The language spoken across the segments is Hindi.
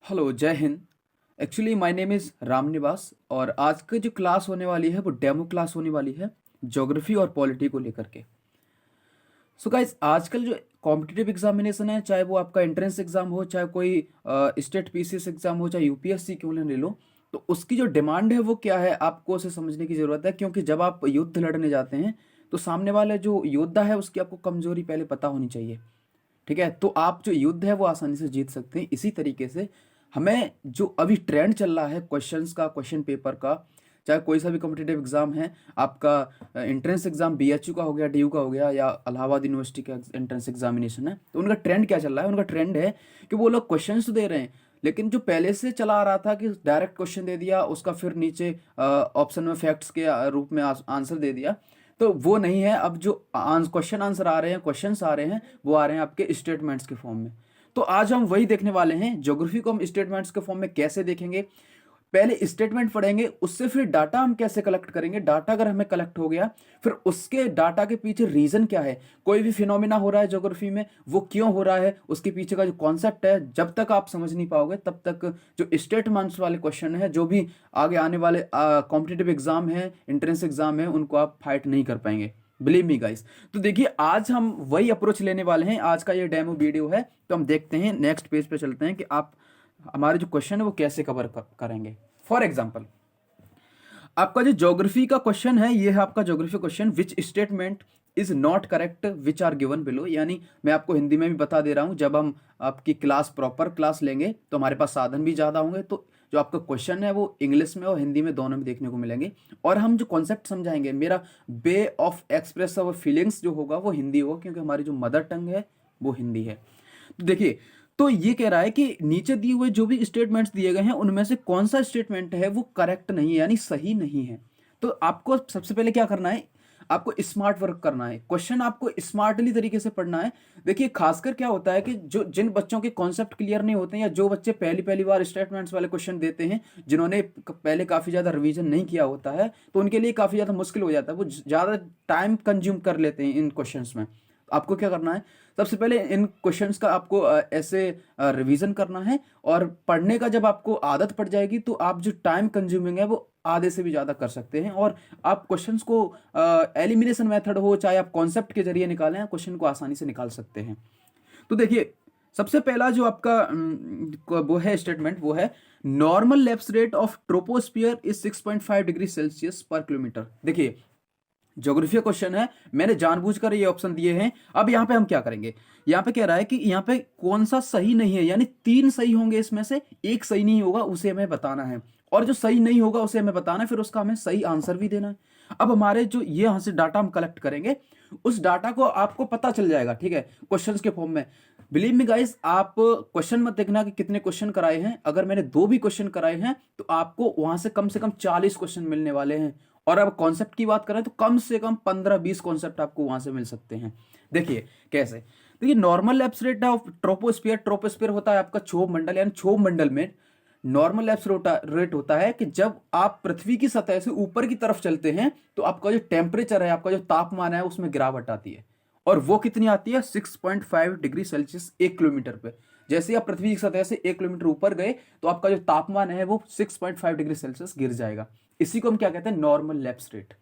हेलो, जय Hind. Actually my name is Ram Niwas और आज की जो क्लास होने वाली है वो डेमो क्लास होने वाली है ज्योग्राफी और पॉलिटी को लेकर के। सो गाइस, आजकल जो कॉम्पिटिटिव एग्जामिनेशन है, चाहे वो आपका एंट्रेंस एग्जाम हो, चाहे कोई स्टेट पीसीएस एग्जाम हो, चाहे यूपीएससी क्यों ना ले लो, तो उसकी जो डिमांड है वो क्या है आपको उसे समझने की ज़रूरत है। क्योंकि जब आप युद्ध लड़ने जाते हैं तो सामने वाले जो योद्धा है उसकी आपको कमजोरी पहले पता होनी चाहिए। ठीक है, तो आप जो युद्ध है वो आसानी से जीत सकते हैं। इसी तरीके से हमें जो अभी ट्रेंड चल रहा है क्वेश्चंस का, क्वेश्चन पेपर का, चाहे कोई सा भी कॉम्पिटेटिव एग्जाम है, आपका एंट्रेंस एग्जाम बीएचयू का हो गया, डीयू का हो गया, या इलाहाबाद यूनिवर्सिटी का एंट्रेंस एग्जामिनेशन है, तो उनका ट्रेंड क्या चल रहा है? उनका ट्रेंड है कि वो लोग क्वेश्चंस तो दे रहे हैं, लेकिन जो पहले से चला आ रहा था कि डायरेक्ट क्वेश्चन दे दिया, उसका फिर नीचे ऑप्शन में फैक्ट्स के रूप में आंसर दे दिया, तो वो नहीं है। अब जो क्वेश्चन आंसर आ रहे हैं, क्वेश्चंस आ रहे हैं, वो आ रहे हैं आपके स्टेटमेंट्स के फॉर्म में। तो आज हम वही देखने वाले हैं। ज्योग्राफी को हम स्टेटमेंट्स के फॉर्म में कैसे देखेंगे, पहले स्टेटमेंट पढ़ेंगे, उससे फिर डाटा हम कैसे कलेक्ट करेंगे। डाटा अगर हमें कलेक्ट हो गया, फिर उसके डाटा के पीछे रीजन क्या है, कोई भी फिनोमिना हो रहा है ज्योग्राफी में, वो क्यों हो रहा है, उसके पीछे का जो कॉन्सेप्ट है, जब तक आप समझ नहीं पाओगे तब तक जो स्टेटमेंट्स वाले क्वेश्चन है, जो भी आगे आने वाले कॉम्पिटेटिव एग्जाम है, एंट्रेंस एग्जाम है, उनको आप फाइट नहीं कर पाएंगे। Believe me guys. तो देखिए, आज हम वही अप्रोच लेने वाले हैं। आज का ये डेमो वीडियो है, तो हम देखते हैं, नेक्स्ट पेज पे चलते हैं कि आप हमारे जो क्वेश्चन है वो कैसे कवर करेंगे। फॉर एग्जाम्पल, आपका जो ज्योग्राफी का क्वेश्चन है, ये है आपका geography question, which statement is not correct which are given below. यानी मैं आपको हिंदी में भी बता दे रहा हूं, जब हम आपकी क्लास प्रॉपर क्लास लेंगे तो हमारे पास साधन भी ज़्यादा होंगे, तो जो आपका क्वेश्चन है वो इंग्लिश में और हिंदी में दोनों में देखने को मिलेंगे। और हम जो कॉन्सेप्ट समझाएंगे, मेरा way of express of feelings जो होगा वो हिंदी होगा, क्योंकि हमारी जो मदर टंग है वो हिंदी है। तो देखिए, तो ये कह रहा है कि नीचे दिए हुए जो भी स्टेटमेंट्स दिए गए हैं उनमें से कौन सा स्टेटमेंट है वो करेक्ट नहीं है, यानी सही नहीं है। तो आपको सबसे पहले क्या करना है, आपको स्मार्ट वर्क करना है, क्वेश्चन आपको स्मार्टली तरीके से पढ़ना है। देखिए, खासकर क्या होता है कि जो जिन बच्चों के कॉन्सेप्ट क्लियर नहीं होते हैं, या जो बच्चे पहली पहली बार स्टेटमेंट्स वाले क्वेश्चन देते हैं, जिन्होंने पहले काफ़ी ज़्यादा रिवीजन नहीं किया होता है, तो उनके लिए काफ़ी ज़्यादा मुश्किल हो जाता है, वो ज़्यादा टाइम कंज्यूम कर लेते हैं इन क्वेश्चंस में। आपको क्या करना है, सबसे पहले इन क्वेश्चंस का आपको ऐसे रिवीजन करना है, और पढ़ने का जब आपको आदत पड़ जाएगी तो आप जो टाइम कंज्यूमिंग है वो आधे से भी ज़्यादा कर सकते हैं, और आप क्वेश्चंस को एलिमिनेशन मेथड हो, चाहे आप कॉन्सेप्ट के जरिए निकालें, क्वेश्चन को आसानी से निकाल सकते हैं। तो देखिए, सबसे पहला जो आपका वो है स्टेटमेंट, वो है normal lapse rate of troposphere is 6.5 degree Celsius पर किलोमीटर। देखिए, ज्योग्राफी क्वेश्चन है, मैंने जानबूझकर ये ऑप्शन दिए हैं। अब यहाँ पे हम क्या करेंगे, यहाँ पे कह रहा है कि यहाँ पे कौन सा सही नहीं है, यानी तीन सही होंगे, इसमें से एक सही नहीं होगा, उसे हमें बताना है, और जो सही नहीं होगा उसे हमें बताना है, फिर उसका हमें सही आंसर भी देना है। अब हमारे जो ये यहाँ से डाटा हम कलेक्ट करेंगे, उस डाटा को आपको पता चल जाएगा, ठीक है, क्वेश्चंस के फॉर्म में। बिलीव मी गाइस, आप क्वेश्चन मत देखना कि कितने क्वेश्चन कराए हैं। अगर मैंने दो भी क्वेश्चन कराए हैं तो आपको वहां से कम 40 क्वेश्चन मिलने वाले हैं। और अब कॉन्सेप्ट की बात करें तो कम से कम 15-20 कॉन्सेप्ट आपको वहां से मिल सकते हैं। देखिए कैसे, देखिए, normal lapse rate of troposphere, troposphere होता है आपका क्षोभ मंडल, यानी क्षोभ मंडल में नॉर्मल लैप्स रेट होता है कि जब आप पृथ्वी की सतह से ऊपर की तरफ चलते हैं तो आपका जो टेम्परेचर है, आपका जो तापमान है, उसमें गिरावट आती है। और वो कितनी आती है? 6.5 डिग्री सेल्सियस 1 किलोमीटर पे। जैसे आप पृथ्वी की सतह से 1 किलोमीटर ऊपर गए तो आपका जो तापमान है वो 6.5 डिग्री सेल्सियस गिर जाएगा। इसी को हम क्या कहते हैं? Normal lapse rate.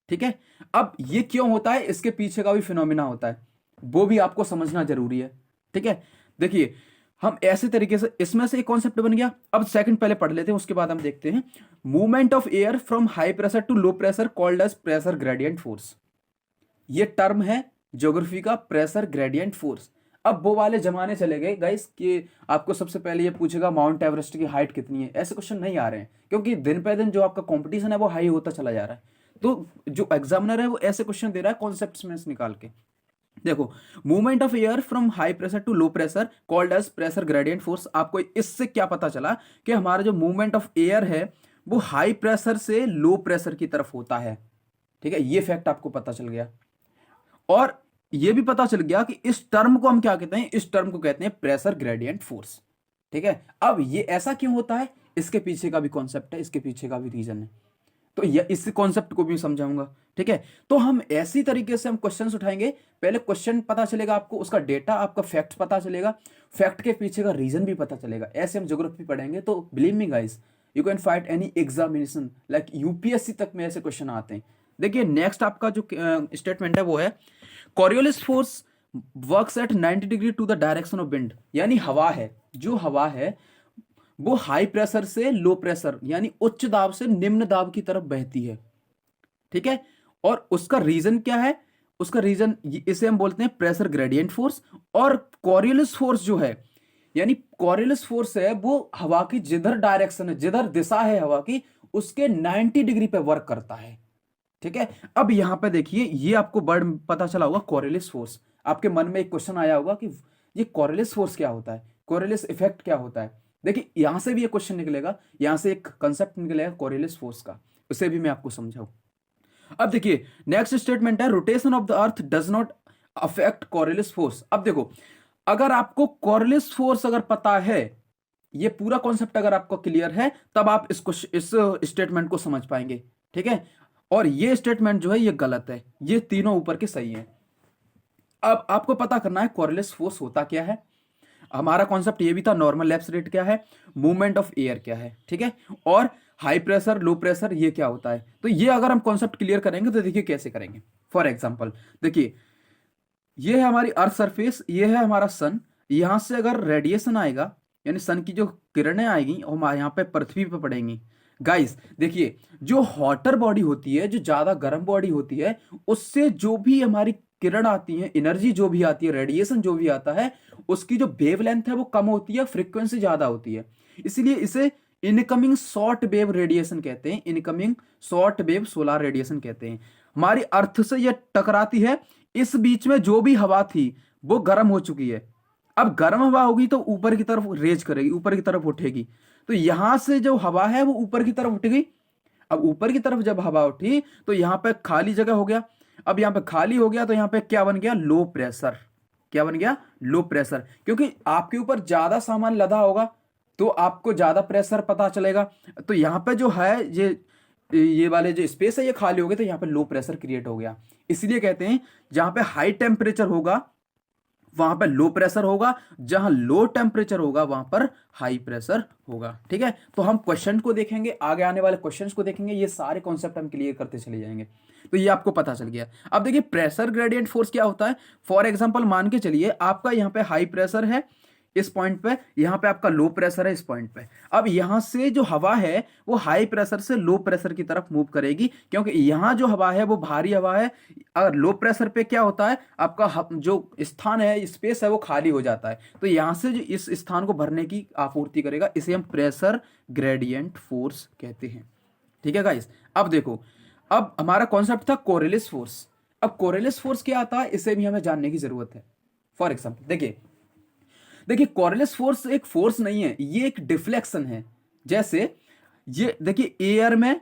ठीक है, अब ये क्यों होता है, इसके पीछे का भी फिनोमिना होता है, वो भी आपको समझना जरूरी है। ठीक है, देखिए, हम ऐसे तरीके से, इसमें से एक कॉन्सेप्ट बन गया। अब सेकंड पहले पढ़ लेते हैं, उसके बाद हम देखते हैं। Movement of air from high pressure to low pressure called as pressure gradient force. ये टर्म है ज्योग्राफी का, प्रेशर ग्रेडियंट फोर्स। अब वो वाले जमाने चले गए गाइस कि आपको सबसे पहले ये पूछेगा माउंट एवरेस्ट की हाइट कितनी है। ऐसे क्वेश्चन नहीं आ रहे हैं, क्योंकि दिन पे दिन जो आपका कंपटीशन है वो हाई होता चला जा रहा है। तो जो एग्जामिनर है वो ऐसे क्वेश्चन दे रहा है कॉन्सेप्ट्स में से निकाल के। देखो, movement of air from high pressure to low pressure called as pressure gradient force. आपको इससे क्या पता चला कि हमारा जो मूवमेंट ऑफ एयर है वो हाई प्रेशर से लो प्रेशर की तरफ होता है। ठीक है, ये फैक्ट आपको पता चल गया। और यह भी पता चल गया कि इस टर्म को हम क्या कहते हैं, इस टर्म को कहते हैं प्रेशर ग्रेडियंट फोर्स। ठीक है, अब ये ऐसा क्यों होता है, इसके पीछे का भी कॉन्सेप्ट है, इसके पीछे का भी रीजन है। तो ये इस कॉन्सेप्ट को भी समझाऊंगा, ठीक है। तो हम ऐसी तरीके से हम क्वेश्चंस उठाएंगे, पहले क्वेश्चन पता चलेगा आपको, उसका डेटा आपका फैक्ट पता चलेगा, फैक्ट के पीछे का रीजन भी पता चलेगा, ऐसे हम ज्योग्राफी पढ़ेंगे। तो believe me guys, you can fight any examination, like UPSC तक में ऐसे क्वेश्चन आते हैं। देखिए नेक्स्ट आपका जो स्टेटमेंट है वो है Coriolis force works at 90 degree to the direction of wind, यानी हवा है, जो हवा है वो हाई प्रेशर से लो प्रेशर यानी उच्च दाब से निम्न दाब की तरफ बहती है, ठीक है। और उसका रीजन क्या है, उसका रीजन इसे हम बोलते हैं प्रेशर ग्रेडियंट फोर्स। और कॉरियोलिस फोर्स जो है, यानी कॉरियोलिस फोर्स है वो हवा की जिधर डायरेक्शन है, जिधर दिशा है हवा की, उसके 90 डिग्री पे वर्क करता है, ठीक है। अब यहां पे देखिए, ये आपको वर्ड पता चला होगा कॉरियोलिस फोर्स। आपके मन में एक क्वेश्चन आया होगा कि ये कॉरियोलिस फोर्स क्या होता है, कॉरियोलिस इफेक्ट क्या होता है। देखिए यहां से भी एक क्वेश्चन निकलेगा, यहां से एक कंसेप्ट निकलेगा कॉरियोलिस फोर्स का, उसे भी मैं आपको समझाऊं। अब देखिए नेक्स्ट स्टेटमेंट है rotation of the earth does not affect Coriolis force. अब देखो, अगर आपको कॉरियोलिस फोर्स अगर पता है, ये पूरा कॉन्सेप्ट अगर आपको क्लियर है, तब आप इस स्टेटमेंट को समझ पाएंगे, ठीक है। और ये स्टेटमेंट जो है ये गलत है, ये तीनों ऊपर के सही है। अब आपको पता करना है कॉरियोलिस फोर्स होता क्या है। हमारा कॉन्सेप्ट ये भी था नॉर्मल लैप्स रेट क्या है, मूवमेंट ऑफ एयर क्या है, ठीक है। और हाई प्रेशर लो प्रेशर ये क्या होता है। तो ये अगर हम कॉन्सेप्ट क्लियर करेंगे तो देखिए कैसे करेंगे। फॉर एग्जांपल देखिए, ये है हमारी अर्थ सरफेस, ये है हमारा सन। यहां से अगर रेडिएशन आएगा, यानी सन की जो किरणें आएगी और यहाँ पे पृथ्वी पे पड़ेंगी। गाइस देखिए, जो हॉटर बॉडी होती है, जो ज्यादा गर्म बॉडी होती है, उससे जो भी हमारी किरण आती है, एनर्जी जो भी आती है, रेडिएशन जो भी आता है, उसकी जो वेवलेंथ है वो कम होती है, फ्रीक्वेंसी ज्यादा होती है। इसलिए इसे इनकमिंग शॉर्ट वेव रेडिएशन कहते हैं, incoming short wave solar radiation कहते हैं। हमारी अर्थ से यह टकराती है, इस बीच में जो भी हवा थी वो गर्म हो चुकी है। अब गर्म हवा होगी तो ऊपर की तरफ रेज करेगी, ऊपर की तरफ उठेगी। तो यहां से जो हवा है वो ऊपर की तरफ उठ गई। अब ऊपर की तरफ जब हवा उठी तो यहां पे खाली जगह हो गया। अब यहां पे खाली हो गया तो यहां पे क्या बन गया, लो प्रेशर। क्या बन गया, लो प्रेशर। क्योंकि आपके ऊपर ज्यादा सामान लदा होगा तो आपको ज्यादा प्रेशर पता चलेगा। तो यहां पे जो है ये वाले जो स्पेस है ये खाली हो गए, तो यहाँ पे लो प्रेशर क्रिएट हो गया। इसलिए कहते हैं जहां पे हाई टेम्परेचर होगा वहां पर लो प्रेशर होगा, जहां लो टेम्परेचर होगा वहां पर हाई प्रेशर होगा, ठीक है। तो हम क्वेश्चन को देखेंगे, आगे आने वाले क्वेश्चंस को देखेंगे, ये सारे कॉन्सेप्ट हम क्लियर करते चले जाएंगे। तो ये आपको पता चल गया। अब देखिए प्रेशर ग्रेडियंट फोर्स क्या होता है। फॉर एग्जांपल मान के चलिए आपका यहाँ पे हाई प्रेशर है इस पॉइंट पे, यहाँ पे आपका लो प्रेशर है इस पॉइंट पे। अब यहां से जो हवा है वो हाई प्रेशर से लो प्रेशर की तरफ मूव करेगी, क्योंकि यहां जो हवा है वो भारी हवा है। अगर लो प्रेशर पे क्या होता है, आपका जो स्थान है, स्पेस है, वो खाली हो जाता है। तो यहां से जो इस स्थान को भरने की आपूर्ति करेगा, इसे हम प्रेशर ग्रेडियंट फोर्स कहते हैं, ठीक है गाइस। अब देखो, अब हमारा कॉन्सेप्ट था कोरियोलिस फोर्स। अब कोरियोलिस फोर्स क्या आता है इसे भी हमें जानने की जरूरत है। फॉर एग्जाम्पल देखिए कोरियोलिस फोर्स एक फोर्स नहीं है, ये एक डिफ्लेक्शन है। जैसे ये देखिए एयर में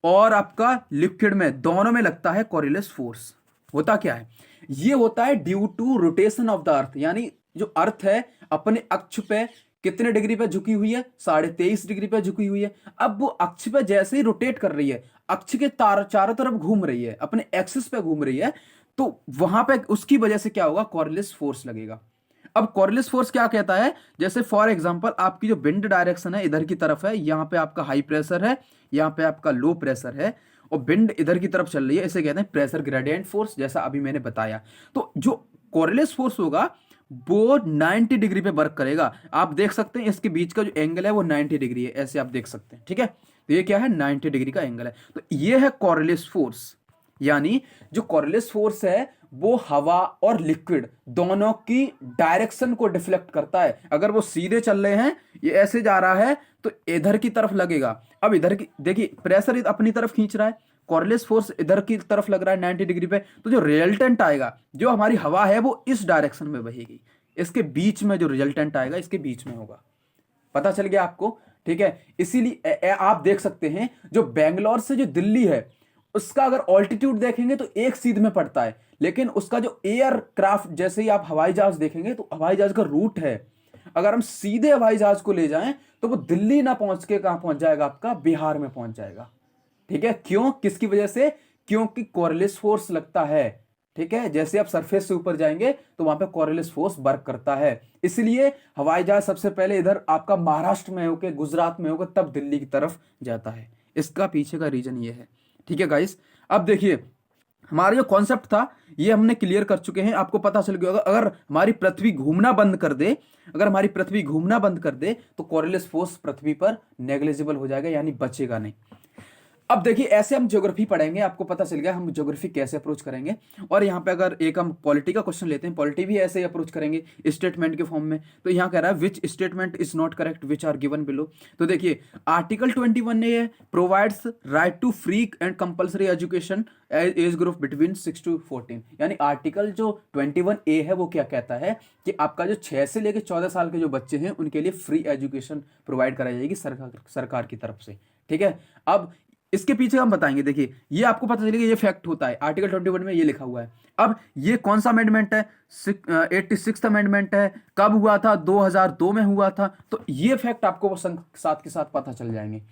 और आपका लिक्विड में दोनों में लगता है कोरियोलिस फोर्स। होता क्या है, ये होता है due to rotation of the earth, यानी जो अर्थ है अपने अक्ष पे कितने डिग्री पे झुकी हुई है, 23.5 डिग्री पे झुकी हुई है। अब वो अक्ष पे जैसे ही रोटेट कर रही है, अक्ष के चारों तरफ घूम रही है, अपने एक्सिस पे घूम रही है, तो वहां पे उसकी वजह से क्या होगा, कोरियोलिस फोर्स लगेगा। अब कोरियोलिस फोर्स क्या कहता है, जैसे फॉर एग्जांपल आपकी जो विंड डायरेक्शन है इधर की तरफ है, यहां पे आपका हाई प्रेशर है, यहां पे आपका लो प्रेशर है, और विंड इधर की तरफ चल रही है, इसे कहते हैं प्रेशर ग्रेडियंट फोर्स, जैसा अभी मैंने बताया। तो जो कोरियोलिस फोर्स होगा वो 90 डिग्री पे वर्क करेगा। आप देख सकते हैं इसके बीच का जो एंगल है वो 90 डिग्री है, ऐसे आप देख सकते हैं, ठीक है। तो ये क्या है, 90 डिग्री का एंगल है। तो ये है कोरियोलिस फोर्स, यानी जो कोरियोलिस फोर्स है वो हवा और लिक्विड दोनों की डायरेक्शन को डिफ्लेक्ट करता है। अगर वो सीधे चल रहे हैं, ये ऐसे जा रहा है, तो इधर की तरफ लगेगा। अब इधर की देखिए प्रेशर अपनी तरफ खींच रहा है, कोरियोलिस फोर्स इधर की तरफ लग रहा है 90 डिग्री पे, तो जो रिजल्टेंट आएगा, जो हमारी हवा है वो इस डायरेक्शन में बहेगी, इसके बीच में जो रिजल्टेंट आएगा इसके बीच में होगा। पता चल गया आपको, ठीक है। इसीलिए आप देख सकते हैं जो बेंगलोर से जो दिल्ली है उसका अगर ऑल्टीट्यूड देखेंगे तो एक सीध में पड़ता है, लेकिन उसका जो एयरक्राफ्ट, जैसे ही आप हवाई जहाज देखेंगे तो हवाई जहाज का रूट है, अगर हम सीधे हवाई जहाज को ले जाएं तो वो दिल्ली ना पहुंच के कहां पहुंच जाएगा, आपका बिहार में पहुंच जाएगा। ठीक है, क्यों, किसकी वजह से, क्योंकि कोरिलेस फोर्स लगता है। ठीक है, जैसे आप सरफेस से ऊपर जाएंगे तो वहां पे कोरिलेस फोर्स वर्क करता है, इसलिए हवाई जहाज सबसे पहले इधर आपका महाराष्ट्र में होकर, गुजरात में होकर, तब दिल्ली की तरफ जाता है। इसका पीछे का रीजन ये है। ठीक है गाइस, अब देखिए हमारा जो कॉन्सेप्ट था ये हमने क्लियर कर चुके हैं। आपको पता चल गया होगा, अगर हमारी पृथ्वी घूमना बंद कर दे, अगर हमारी पृथ्वी घूमना बंद कर दे तो कोरिलेस फोर्स पृथ्वी पर नेग्लिजिबल हो जाएगा, यानी बचेगा नहीं। अब देखिए ऐसे हम ज्योग्राफी पढ़ेंगे, आपको पता चल गया हम ज्योग्राफी कैसे अप्रोच करेंगे। और यहाँ पे अगर एक हम पॉलिटी का क्वेश्चन लेते हैं, पॉलिटी भी ऐसे ही अप्रोच करेंगे स्टेटमेंट के फॉर्म में। तो यहाँ कह रहा है which statement is not correct which are given below. तो देखिए आर्टिकल 21 ने ये provides right to free and compulsory education age group between 6 to 14, यानी आर्टिकल जो 21A है वो क्या कहता है कि आपका जो 6 से लेकर 14 साल के जो बच्चे हैं उनके लिए फ्री एजुकेशन प्रोवाइड कराई जाएगी सरकार की तरफ से। ठीक है, अब इसके पीछे हम बताएंगे। देखिए ये आपको पता चलेगा, ये फैक्ट होता है, आर्टिकल 21 में ये लिखा हुआ है। अब ये कौन सा अमेंडमेंट है, 86th अमेंडमेंट है, कब हुआ था, 2002 में हुआ था। तो ये फैक्ट आपको साथ के साथ पता चल जाएंगे,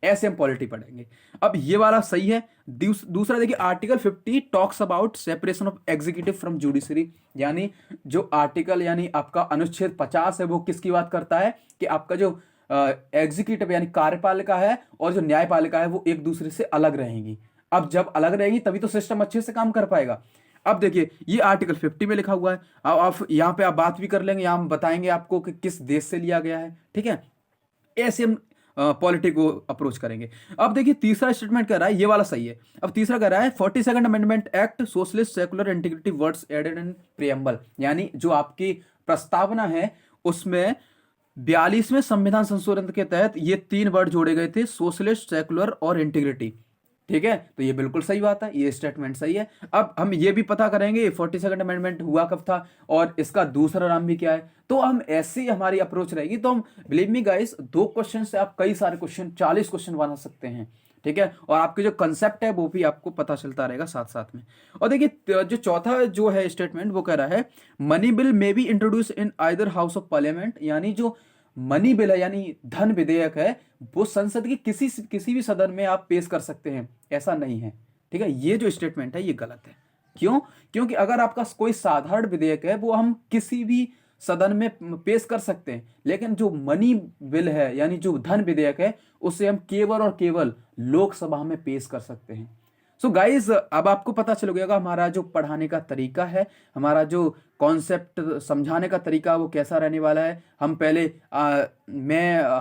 ऐसे हम पॉलिटी पढ़ेंगे। अब ये वाला सही है। दूसरा देखिए article 50 talks about separation of executive from judiciary, यानी जो आर्टिकल यानी आपका अनुच्छेद 50 है वो किसकी बात करता है कि आपका जो एग्जीक्यूटिव यानी कार्यपालिका है और जो न्यायपालिका है वो एक दूसरे से अलग रहेंगी। अब जब अलग रहेंगी तभी तो सिस्टम अच्छे से काम कर पाएगा। अब देखिए ये आर्टिकल 50 में लिखा हुआ है। अब आप यहाँ पे आप बात भी कर लेंगे, यहाँ हम बताएंगे आपको कि किस देश से लिया गया है। ठीक है, ऐसे हम पॉलिटी को अप्रोच करेंगे। अब देखिए तीसरा स्टेटमेंट कह रहा है, ये वाला सही है। अब तीसरा कह रहा है 42nd amendment act socialist secular integrity words added in preamble, यानी जो आपकी प्रस्तावना है उसमें 42वें संविधान संशोधन के तहत ये 3 वर्ड जोड़े गए थे, सोशलिस्ट, सेकुलर और इंटीग्रिटी। ठीक है, तो ये बिल्कुल सही बात है, ये स्टेटमेंट सही है। अब हम ये भी पता करेंगे 42nd अमेंडमेंट हुआ कब था और इसका दूसरा नाम भी क्या है। तो हम ऐसे ही हमारी अप्रोच रहेगी। तो हम बिलीव मी गाइस 2 क्वेश्चन से आप कई सारे क्वेश्चन, 40 क्वेश्चन बना सकते हैं। ठीक है, और आपके जो कंसेप्ट है वो भी आपको पता चलता रहेगा साथ साथ में। और देखिए जो चौथा जो है स्टेटमेंट वो कह रहा है money bill may be introduce in either house of parliament, यानी जो मनी बिल है यानी धन विधेयक है वो संसद के किसी भी सदन में आप पेश कर सकते हैं, ऐसा नहीं है। ठीक है, ये जो स्टेटमेंट है ये गलत है। क्यों? क्योंकि अगर आपका कोई साधारण विधेयक है वो हम किसी भी सदन में पेश कर सकते हैं, लेकिन जो मनी बिल है यानी जो धन विधेयक है उसे हम केवल और केवल लोकसभा में पेश कर सकते हैं। सो गाइज अब आपको पता चल गया हमारा जो पढ़ाने का तरीका है, हमारा जो कॉन्सेप्ट समझाने का तरीका वो कैसा रहने वाला है। हम पहले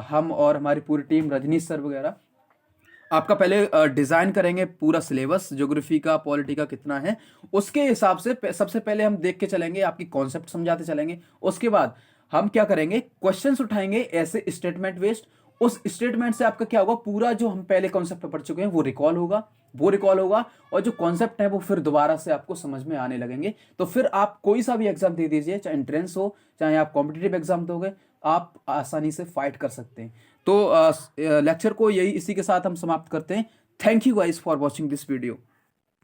हम और हमारी पूरी टीम, रजनीश सर वगैरह, आपका पहले डिजाइन करेंगे पूरा सिलेबस ज्योग्राफी का, पॉलिटी का कितना है, उसके हिसाब से सबसे पहले हम देख के चलेंगे, आपकी कॉन्सेप्ट समझाते चलेंगे। उसके बाद हम क्या करेंगे, क्वेश्चंस उठाएंगे ऐसे स्टेटमेंट बेस्ड। उस स्टेटमेंट से आपका क्या होगा, पूरा जो हम पहले कॉन्सेप्ट पढ़ चुके हैं वो रिकॉल होगा और जो कॉन्सेप्ट है वो फिर दोबारा से आपको समझ में आने लगेंगे। तो फिर आप कोई सा भी एग्जाम दे दीजिए, चाहे एंट्रेंस हो चाहे आप कॉम्पिटिटिव एग्जाम दोगे, आप आसानी से फाइट कर सकते हैं। तो लेक्चर को इसी के साथ हम समाप्त करते हैं। Thank you guys for watching this video.